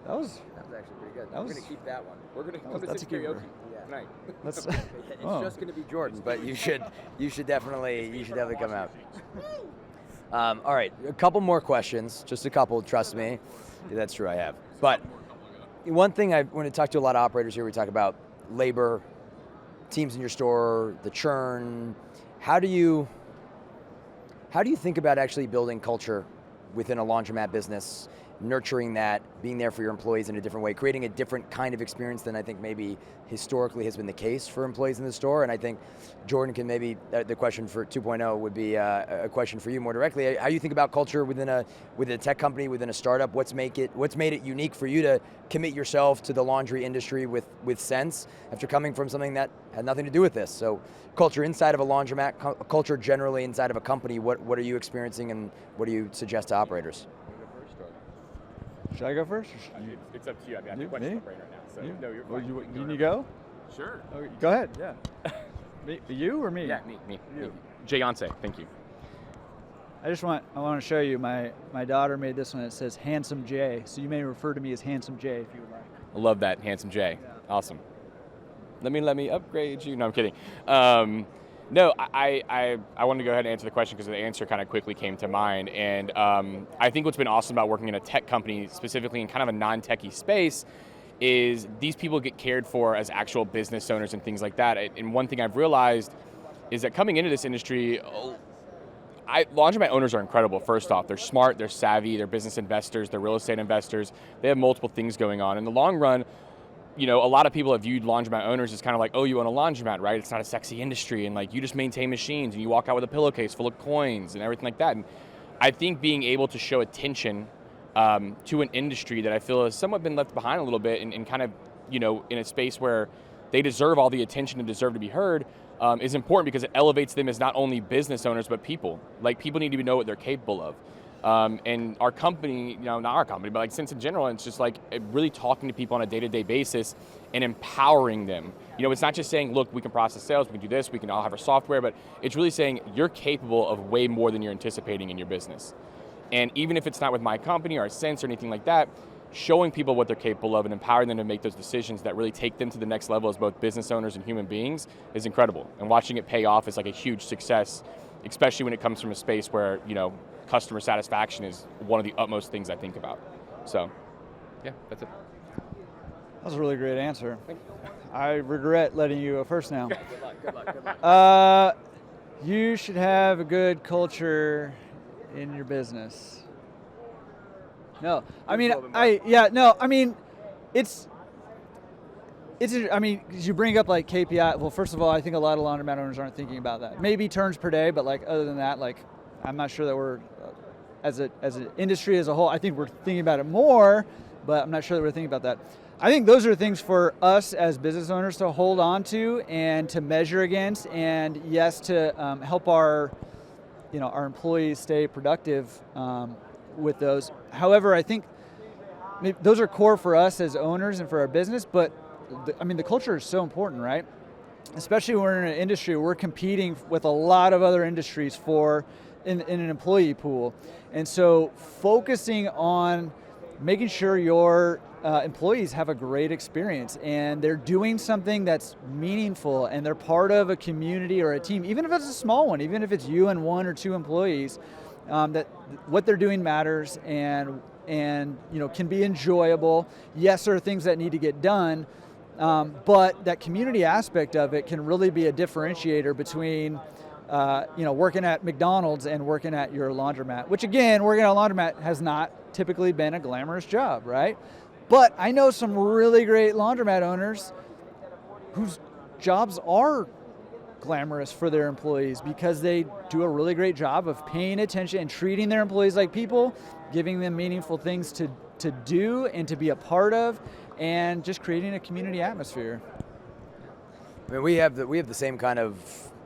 actually pretty good. We're going to keep that one. We're going to come to that's a karaoke keeper. tonight. It's just going to be Jordan, but you should definitely come out. All right, a couple more questions. Just a couple, trust me. Yeah, that's true, I have. But one thing I want to talk to a lot of operators here, we talk about labor, teams in your store, the churn. How do you think about actually building culture within a laundromat business, nurturing that, being there for your employees in a different way, creating a different kind of experience than I think maybe historically has been the case for employees in the store? And I think Jordan can maybe, the question for 2.0 would be a question for you more directly. How do you think about culture within a tech company, within a startup? What's made it unique for you to commit yourself to the laundry industry with sense after coming from something that had nothing to do with this? So culture inside of a laundromat, culture generally inside of a company, what are you experiencing and what do you suggest to operators? Should I go first? It's up to you. I have a question right now. So no, you're fine. You need to go? Sure. Okay, go ahead. Yeah. You or me? Yeah, me. Jayonce, thank you. I want to show you my daughter made this one. It says Handsome Jay, so you may refer to me as Handsome Jay if you would like. I love that, Handsome Jay. Yeah. Awesome. Let me upgrade you. No, I'm kidding. No, I wanted to go ahead and answer the question because the answer kind of quickly came to mind. And I think what's been awesome about working in a tech company, specifically in kind of a non-techie space, is these people get cared for as actual business owners and things like that. And one thing I've realized is that coming into this industry, laundromat owners are incredible. First off, they're smart, they're savvy, they're business investors, they're real estate investors. They have multiple things going on. In the long run, a lot of people have viewed laundromat owners as kind of like, oh, you own a laundromat, right? It's not a sexy industry, and you just maintain machines, and you walk out with a pillowcase full of coins and everything like that. And I think being able to show attention to an industry that I feel has somewhat been left behind a little bit, and kind of, in a space where they deserve all the attention and deserve to be heard, is important because it elevates them as not only business owners, but people. People need to know what they're capable of. And our company, not our company, but Sense in general, it's just really talking to people on a day-to-day basis and empowering them. It's not just saying, look, we can process sales, we can do this, we can all have our software, but it's really saying you're capable of way more than you're anticipating in your business. And even if it's not with my company or Sense or anything like that, showing people what they're capable of and empowering them to make those decisions that really take them to the next level as both business owners and human beings is incredible. And watching it pay off is a huge success, especially when it comes from a space where, customer satisfaction is one of the utmost things I think about. So, yeah, that's it. That was a really great answer. I regret letting you go first now. Good luck. You should have a good culture in your business. No, it's you bring up KPI. Well, first of all, I think a lot of laundromat owners aren't thinking about that. Maybe turns per day, but other than that, I'm not sure that we're, as an industry as a whole, I think we're thinking about it more, but I'm not sure that we're thinking about that. I think those are things for us as business owners to hold on to and to measure against, and yes, to help our our employees stay productive with those. However, I think those are core for us as owners and for our business, but the culture is so important, right? Especially when we're in an industry, we're competing with a lot of other industries in an employee pool. And so focusing on making sure your employees have a great experience and they're doing something that's meaningful and they're part of a community or a team, even if it's a small one, even if it's you and 1 or 2 employees, that what they're doing matters and can be enjoyable. Yes, there are things that need to get done, but that community aspect of it can really be a differentiator between working at McDonald's and working at your laundromat, which again, working at a laundromat has not typically been a glamorous job, right? But I know some really great laundromat owners whose jobs are glamorous for their employees because they do a really great job of paying attention and treating their employees like people, giving them meaningful things to do and to be a part of, and just creating a community atmosphere. I mean, we have the same kind of,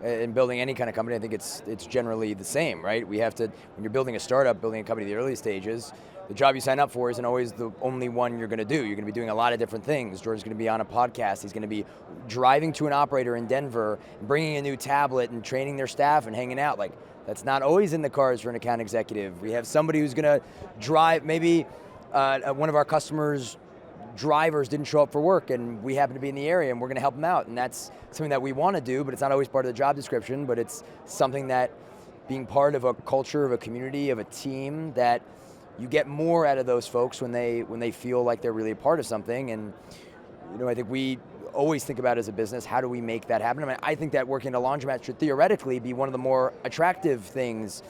in building any kind of company, I think it's generally the same, right? We have to, when you're building a startup, building a company in the early stages, the job you sign up for isn't always the only one you're going to do. You're going to be doing a lot of different things. Jordan's going to be on a podcast. He's going to be driving to an operator in Denver, bringing a new tablet and training their staff and hanging out. Like, that's not always in the cards for an account executive. We have somebody who's going to drive, maybe one of our customers' drivers didn't show up for work and we happen to be in the area and we're going to help them out. And that's something that we want to do, but it's not always part of the job description, but it's something that being part of a culture, of a community, of a team, that you get more out of those folks when they feel like they're really a part of something. And I think we always think about as a business, how do we make that happen? I mean, I think that working at a laundromat should theoretically be one of the more attractive things,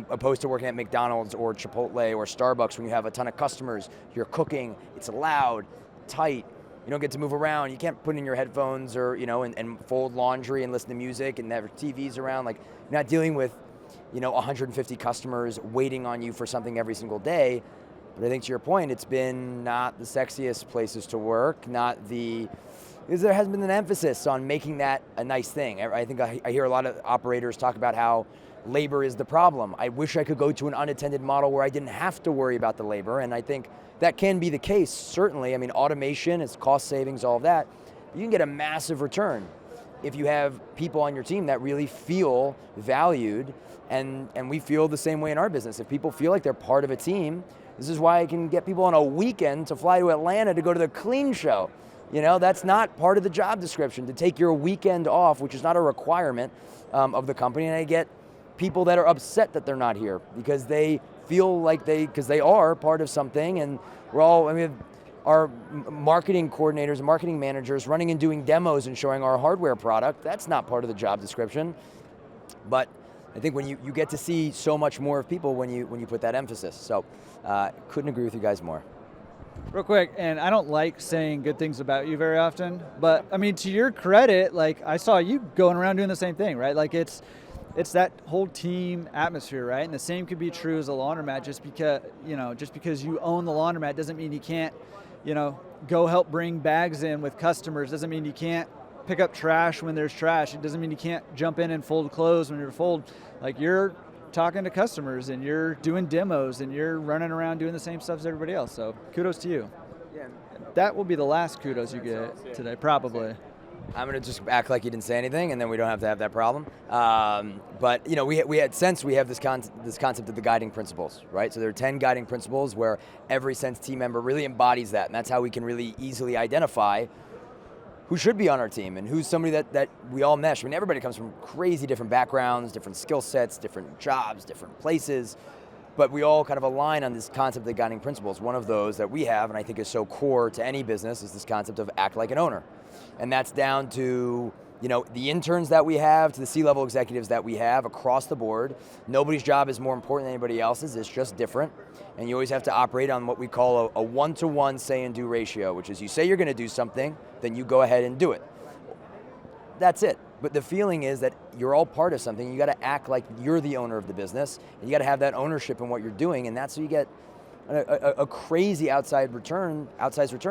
opposed to working at McDonald's or Chipotle or Starbucks when you have a ton of customers, you're cooking, it's loud, tight, you don't get to move around, you can't put in your headphones or, and fold laundry and listen to music and have TVs around. Like, you're not dealing with 150 customers waiting on you for something every single day. But I think to your point, it's been not the sexiest places to work, because there hasn't been an emphasis on making that a nice thing. I think I hear a lot of operators talk about how labor is the problem. I wish I could go to an unattended model where I didn't have to worry about the labor, and I think that can be the case, certainly. I mean, automation, it's cost savings, all of that. You can get a massive return if you have people on your team that really feel valued, and we feel the same way in our business. If people feel like they're part of a team, this is why I can get people on a weekend to fly to Atlanta to go to the clean show. That's not part of the job description, to take your weekend off, which is not a requirement of the company. And I get people that are upset that they're not here because they feel like because they are part of something. And our marketing coordinators and marketing managers running and doing demos and showing our hardware product, that's not part of the job description. But I think when you get to see so much more of people when you put that emphasis. So couldn't agree with you guys more. Real quick, and I don't like saying good things about you very often, but I mean, to your credit, like, I saw you going around doing the same thing, right? Like, it's that whole team atmosphere, right? And the same could be true as a laundromat. Just because you own the laundromat doesn't mean you can't, go help bring bags in with customers. Doesn't mean you can't pick up trash when there's trash. It doesn't mean you can't jump in and fold clothes when you're fold. Like, you're talking to customers and you're doing demos and you're running around doing the same stuff as everybody else. So kudos to you. Yeah. That will be the last kudos you get today, probably. I'm going to just act like you didn't say anything, and then we don't have to have that problem. But we have this concept of the guiding principles, right? So there are 10 guiding principles where every Sense team member really embodies that, and that's how we can really easily identify who should be on our team and who's somebody that we all mesh. I mean, everybody comes from crazy different backgrounds, different skill sets, different jobs, different places, but we all kind of align on this concept of the guiding principles. One of those that we have, and I think is so core to any business, is this concept of act like an owner. And that's down to the interns that we have, to the C-level executives that we have across the board. Nobody's job is more important than anybody else's. It's just different. And you always have to operate on what we call a one-to-one say and do ratio, which is you say you're going to do something, then you go ahead and do it. That's it. But the feeling is that you're all part of something. You got to act like you're the owner of the business. And you got to have that ownership in what you're doing, and that's how you get a crazy outsized return.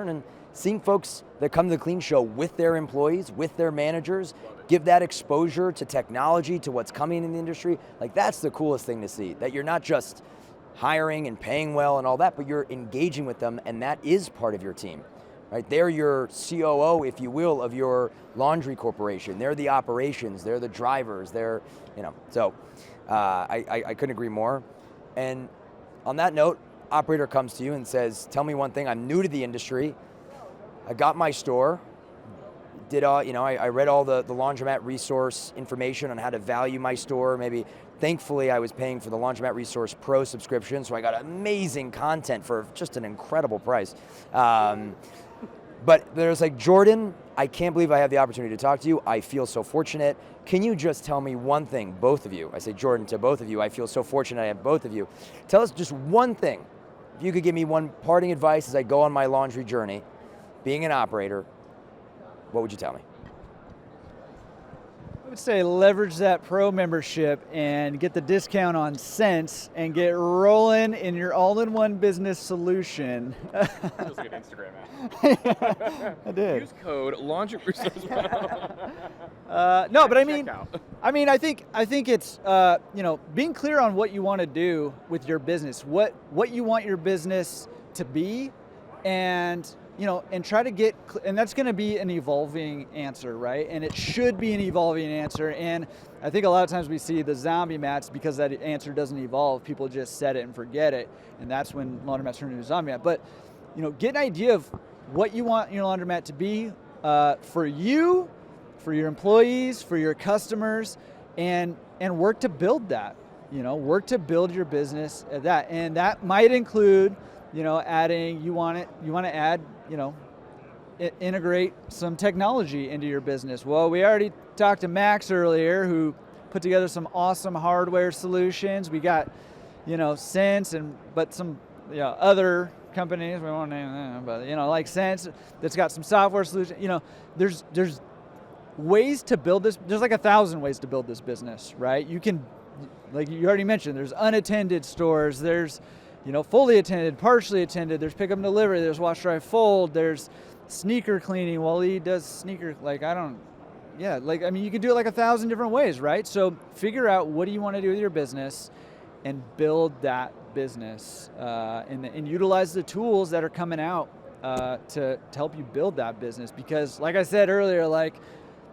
And seeing folks that come to the Clean Show with their employees, with their managers, give that exposure to technology, to what's coming in the industry, like that's the coolest thing to see, that you're not just hiring and paying well and all that, but you're engaging with them, and that is part of your team. Right? They're your COO, if you will, of your laundry corporation. They're the operations, they're the drivers, they're, so I couldn't agree more. And on that note, operator comes to you and says, tell me one thing, I'm new to the industry, I got my store, I read all the Laundromat resource information on how to value my store. Maybe, thankfully, I was paying for the Laundromat Resource Pro subscription, so I got amazing content for just an incredible price. But there's like, Jordan, I can't believe I have the opportunity to talk to you. I feel so fortunate. Can you just tell me one thing, both of you? I say Jordan to both of you. I feel so fortunate I have both of you. Tell us just one thing. If you could give me one parting advice as I go on my laundry journey, being an operator, what would you tell me? I would say leverage that pro membership and get the discount on Sense and get rolling in your all-in-one business solution. That was a good Instagram ad. I did. Use code Laundry Resource No, but I think it's being clear on what you want to do with your business, what you want your business to be, and try to get, and that's going to be an evolving answer, right? And it should be an evolving answer. And I think a lot of times we see the zombie mats, because that answer doesn't evolve, people just set it and forget it. And that's when laundromats turn into a zombie mat. But, get an idea of what you want your laundromat to be for you, for your employees, for your customers, and work to build that. Work to build your business at that. And that might include, adding, you want to add, integrate some technology into your business. Well, we already talked to Max earlier, who put together some awesome hardware solutions. We got, Sense, but some, other companies, we won't name them, but, like Sense, that's got some software solutions. There's ways to build this. There's like 1,000 ways to build this business, right? You can, like you already mentioned, there's unattended stores, there's, fully attended, partially attended, there's pick up and delivery, there's wash, dry, fold, there's sneaker cleaning. Walid does sneaker, you can do it like 1,000 different ways, right? So figure out what do you want to do with your business and build that business and utilize the tools that are coming out to help you build that business. Because like I said earlier,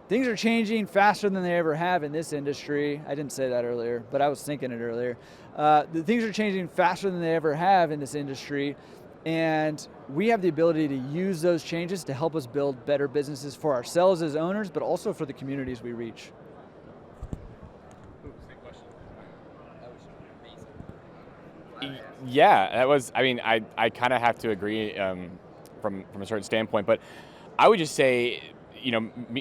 things are changing faster than they ever have in this industry. I didn't say that earlier, but I was thinking it earlier. The things are changing faster than they ever have in this industry, and we have the ability to use those changes to help us build better businesses for ourselves as owners, but also for the communities we reach. Yeah, that was, I kind of have to agree from a certain standpoint, but I would just say,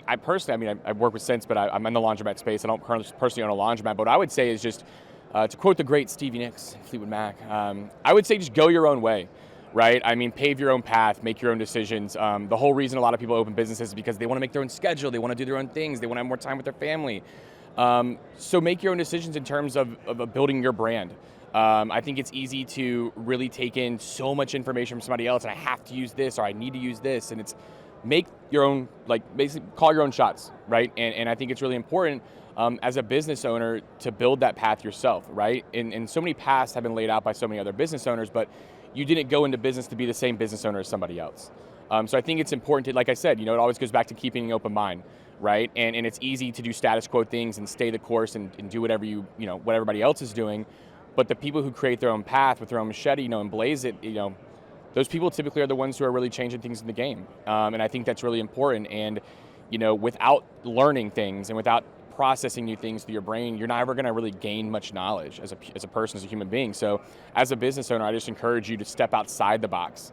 I personally, I work with Sense, but I'm in the laundromat space. I don't personally own a laundromat, but what I would say is just, to quote the great Stevie Nicks, Fleetwood Mac, I would say just go your own way, right? Pave your own path, make your own decisions. The whole reason a lot of people open businesses is because they want to make their own schedule, they want to do their own things, they want to have more time with their family. So make your own decisions in terms of building your brand. I think it's easy to really take in so much information from somebody else, and I have to use this, or I need to use this, and it's make your own, basically call your own shots, right? And I think it's really important as a business owner to build that path yourself, right? And so many paths have been laid out by so many other business owners, but you didn't go into business to be the same business owner as somebody else. So I think it's important to, like I said, it always goes back to keeping an open mind, right? And it's easy to do status quo things and stay the course and do whatever what everybody else is doing. But the people who create their own path with their own machete, and blaze it, those people typically are the ones who are really changing things in the game. And I think that's really important. And, without learning things and without processing new things through your brain, you're not ever going to really gain much knowledge as a person, as a human being. So as a business owner, I just encourage you to step outside the box,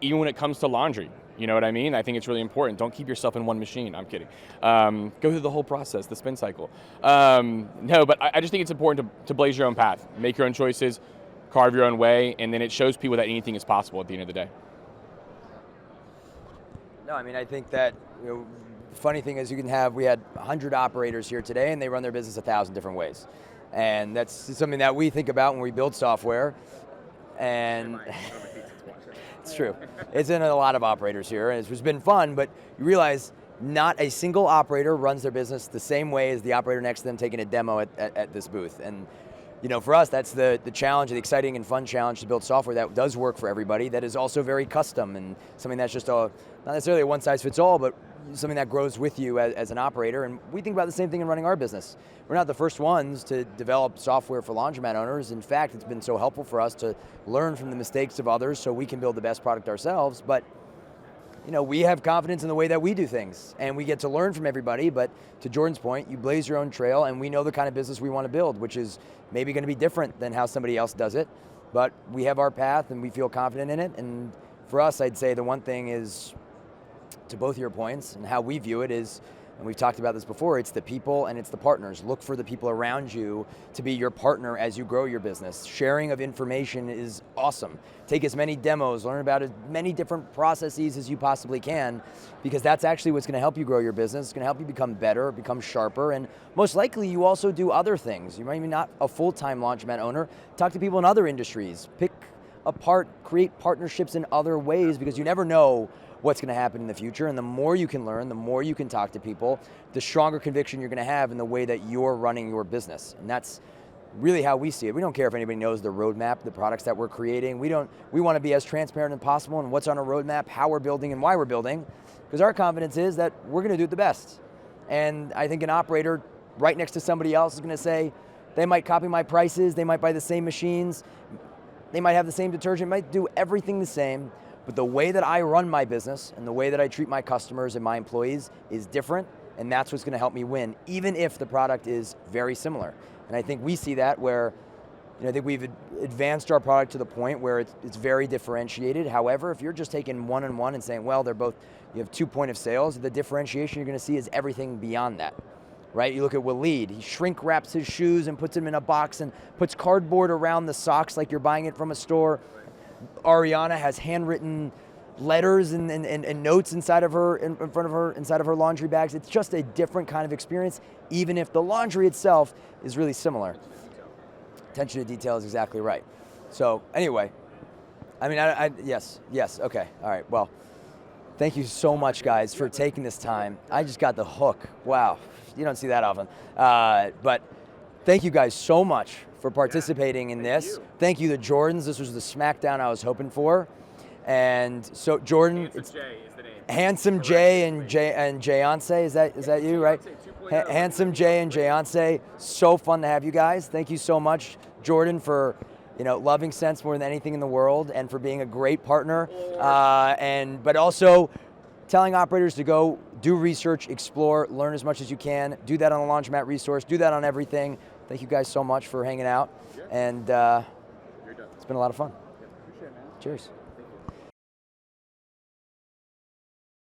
even when it comes to laundry. You know what I mean? I think it's really important. Don't keep yourself in one machine. I'm kidding. Go through the whole process, the spin cycle. No, but I just think it's important to blaze your own path, make your own choices, carve your own way, and then it shows people that anything is possible at the end of the day. No, I think that, the funny thing is we had 100 operators here today, and they run their business 1,000 different ways. And that's something that we think about when we build software. And It's true. It's in a lot of operators here, and it's been fun, but you realize not a single operator runs their business the same way as the operator next to them taking a demo at this booth. And for us, that's the challenge, the exciting and fun challenge to build software that does work for everybody, that is also very custom and something that's just not necessarily a one-size-fits-all, but something that grows with you as an operator. And we think about the same thing in running our business. We're not the first ones to develop software for laundromat owners. In fact, it's been so helpful for us to learn from the mistakes of others so we can build the best product ourselves. But we have confidence in the way that we do things, and we get to learn from everybody. But to Jordan's point, you blaze your own trail, and we know the kind of business we want to build, which is maybe going to be different than how somebody else does it. But we have our path, and we feel confident in it. And for us, I'd say the one thing is, to both your points, and how we view it is, and we've talked about this before, it's the people and it's the partners. Look for the people around you to be your partner as you grow your business. Sharing of information is awesome. Take as many demos, learn about as many different processes as you possibly can, because that's actually what's going to help you grow your business. It's going to help you become better, become sharper, and most likely you also do other things. You might be not a full-time laundromat owner. Talk to people in other industries. Pick apart, create partnerships in other ways, because you never know what's going to happen in the future. And the more you can learn, the more you can talk to people, the stronger conviction you're going to have in the way that you're running your business. And that's really how we see it. We don't care if anybody knows the roadmap, the products that we're creating. We want to be as transparent as possible in what's on our roadmap, how we're building, and why we're building, because our confidence is that we're going to do it the best. And I think an operator right next to somebody else is going to say, they might copy my prices, they might buy the same machines, they might have the same detergent, might do everything the same, but the way that I run my business and the way that I treat my customers and my employees is different, and that's what's going to help me win, even if the product is very similar. And I think we see that where, I think we've advanced our product to the point where it's very differentiated. However, if you're just taking one-on-one and saying, well, you have 2 point of sales, the differentiation you're going to see is everything beyond that. Right? You look at Walid, he shrink wraps his shoes and puts them in a box and puts cardboard around the socks like you're buying it from a store. Ariana has handwritten letters and notes inside of her, in front of her, inside of her laundry bags. It's just a different kind of experience, even if the laundry itself is really similar. Attention to detail is exactly right. So anyway, I mean, yes, okay, all right, well, thank you so much, guys, for taking this time. I just got the hook. Wow, you don't see that often. But thank you guys so much for participating in this. Thank you to Jordans. This was the smackdown I was hoping for. And so Jordan, Handsome Jay and Jayonce, is that you, right? Handsome Jay and Jayonce, so fun to have you guys. Thank you so much, Jordan, for loving Sense more than anything in the world, and for being a great partner, but also telling operators to go do research, explore, learn as much as you can. Do that on the Laundromat resource. Do that on everything. Thank you guys so much for hanging out, and it's been a lot of fun. Cheers.